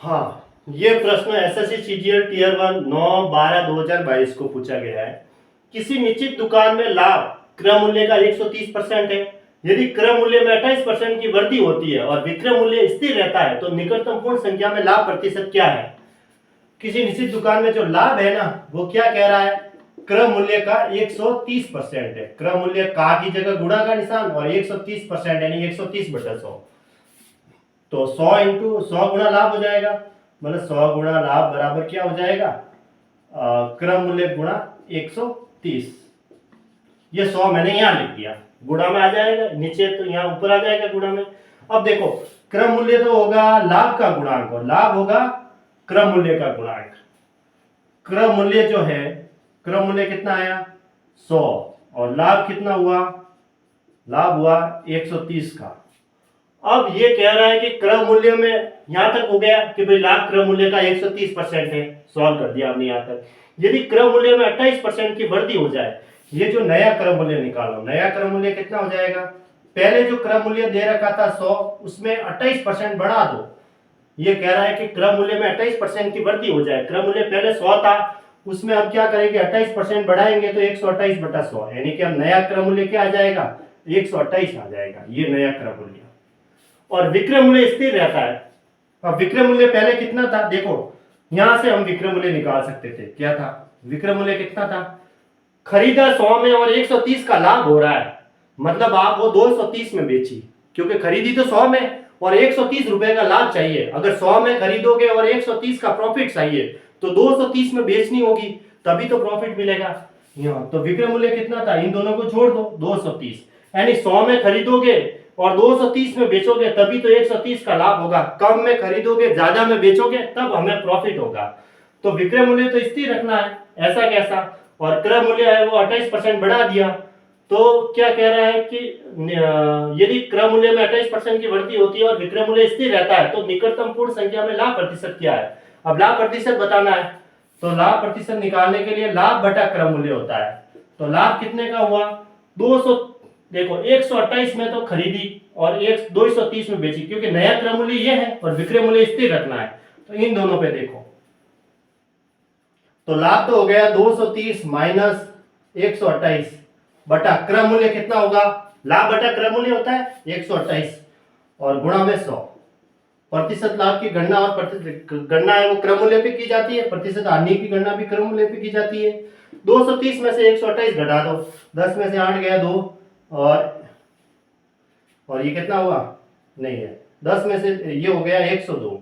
हाँ, ये प्रश्न एसएससी सीजीएल टीयर 1 9/12/2022 को पूछा गया है। किसी निश्चित दुकान में लाभ क्रय मूल्य का 130% है। यदि क्रय मूल्य में 28% की वृद्धि होती है और विक्रय मूल्य स्थिर रहता है तो निकटतम पूर्ण संख्या में लाभ प्रतिशत क्या है? किसी निश्चित दुकान में जो लाभ है ना, वो क्या कह रहा है? क्रय मूल्य का 130% है। क्रय मूल्य का की जगह गुणा का निशान और 130% यानी 130/100। तो 100 इंटू 100 गुणा लाभ हो जाएगा, मतलब 100 गुणा लाभ बराबर क्या हो जाएगा? क्रय मूल्य गुणा 130। ये 100 मैंने यहां लिख दिया, गुणा में आ जाएगा, नीचे तो यहां ऊपर आ जाएगा गुणा में। अब देखो, क्रय मूल्य तो होगा लाभ का गुणांक और लाभ होगा क्रय मूल्य का गुणांक। क्रय मूल्य जो है, क्रय मूल्य कितना आया? 100 और लाभ कितना हुआ? लाभ हुआ 130 का। अब ये कह रहा है कि क्रय मूल्य में यहां तक हो गया कि भाई लाभ क्रय मूल्य का 130% है, सॉल्व कर दिया हमने यहां तक। यदि क्रय मूल्य में 28% की वृद्धि हो जाए, ये जो नया क्रय मूल्य निकालो, नया क्रय मूल्य कितना हो जाएगा? पहले जो क्रय मूल्य दे रखा था 100, उसमें 28% बढ़ा दो। ये कह रहा है कि क्रय मूल्य में 28% की वृद्धि हो जाए। क्रय मूल्य पहले 100 था, उसमें अब क्या करेंगे? 28% बढ़ाएंगे तो 128/100, यानी कि अब नया क्रय मूल्य क्या आ जाएगा? 128 आ जाएगा, ये नया क्रय मूल्य। और विक्रय मूल्य स्थिर रहता है। अब विक्रय मूल्य पहले कितना था? देखो, यहां से हम विक्रय मूल्य निकाल सकते थे। क्या था विक्रय मूल्य? कितना था? खरीदा 100 में और 130 का लाभ हो रहा है, मतलब आप वो 230 में बेची, क्योंकि खरीदी तो 100 में और 130 रुपए का लाभ चाहिए। अगर 100 में खरीदोगे और 130 का प्रॉफिट चाहिए तो 230 में बेचनी होगी, तभी तो प्रॉफिट मिलेगा। यहाँ तो विक्रय मूल्य कितना था? इन दोनों को छोड़ दो, 230, यानी 100 में खरीदोगे और 230 में बेचोगे तभी तो 130 का लाभ होगा। कम में खरीदोगे, ज्यादा में बेचोगे, तब हमें प्रॉफिट होगा। तो विक्रय मूल्य तो स्थिर रखना है, ऐसा कैसा? और क्रय मूल्य है वो 28% बढ़ा दिया। तो क्या कह रहा है कि यदि क्रय मूल्य में 28% की वृद्धि होती है और विक्रय मूल्य स्थिर रहता है तो निकटतम पूर्ण संख्या में लाभ प्रतिशत क्या है? अब लाभ प्रतिशत बताना है, तो लाभ प्रतिशत निकालने के लिए लाभ बटा क्रय मूल्य होता है। तो लाभ कितने का हुआ? 200। देखो, 128 में तो खरीदी और 230 में बेची, क्योंकि नया क्रय मूल्य ये है और विक्रय मूल्य स्थिर रखना है। तो इन दोनों पे देखो, तो लाभ तो हो गया 230 माइनस 128 बटा क्रय मूल्य कितना होगा? लाभ बटा क्रय मूल्य होता है 128 और गुणा में 100। प्रतिशत लाभ की गणना और गणना है वो क्रय मूल्य पे की जाती है, प्रतिशत हानि की गणना भी क्रय मूल्य पे की जाती है। 230 में से 128 घटा दो, 10 में से 8 गया 2, और ये कितना हुआ? नहीं है, 10 में से ये हो गया 102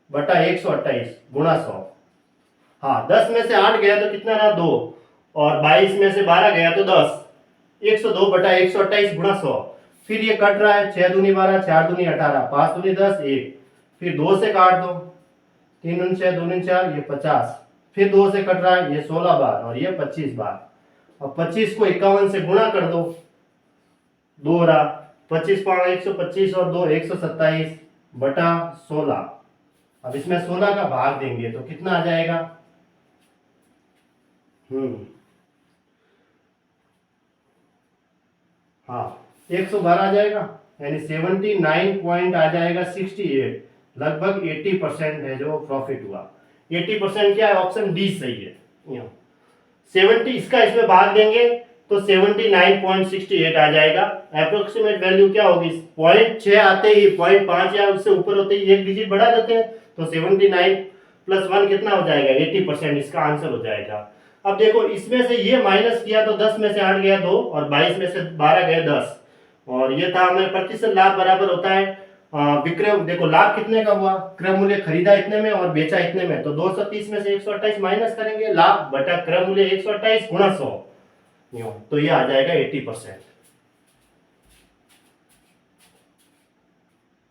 बटा 128 गुणा 100। हाँ, 10 में से 8 गया तो कितना रहा? 2, और 22 में से 12 गया तो 10। 102 बटा 128 गुणा 100। फिर ये कट रहा है, 6 दूनी 12, 4 दूनी 18, 5 दूनी 10, 1। फिर 2 से काट दो, 3 दूनी 6, 2 दूनी 4, ये 50। फिर 2 से कट रहा है, ये 16 बार और ये 25 बार। और 25 को 51 से गुणा कर दो, 2 रहा, 25 5 125 और 2 127 बटा 16। अब इसमें 16 का भाग देंगे तो कितना आ जाएगा? हाँ, 112 आ जाएगा, यानी 79 पॉइंट आ जाएगा 68। लगभग 80% है जो प्रॉफिट हुआ। 80% क्या है? ऑप्शन डी सही है। यहाँ 70, इसका इसमें भाग देंगे तो 79.68 आ जाएगा। अप्रोक्सीमेट वैल्यू क्या होगी? 0.6 आते ही, 0.5 या उससे ऊपर होते ही एक डिजिट बढ़ा देते हैं, तो 79 प्लस 1 कितना हो जाएगा? 80%। इसका आंसर हो जाएगा। अब देखो, इसमें से ये माइनस किया तो 10 में से 8 गया 2 और 22 में से 12 गया 10, और ये था हमें प्रतिशत लाभ बराबर होता है विक्रय। देखो, लाभ कितने का हुआ? क्रय मूल्य खरीदा इतने में और बेचा इतने में, तो 230 में से 128 माइनस करेंगे, लाभ बटा क्रय मूल्य 128 गुणा 100, तो ये आ जाएगा 80%।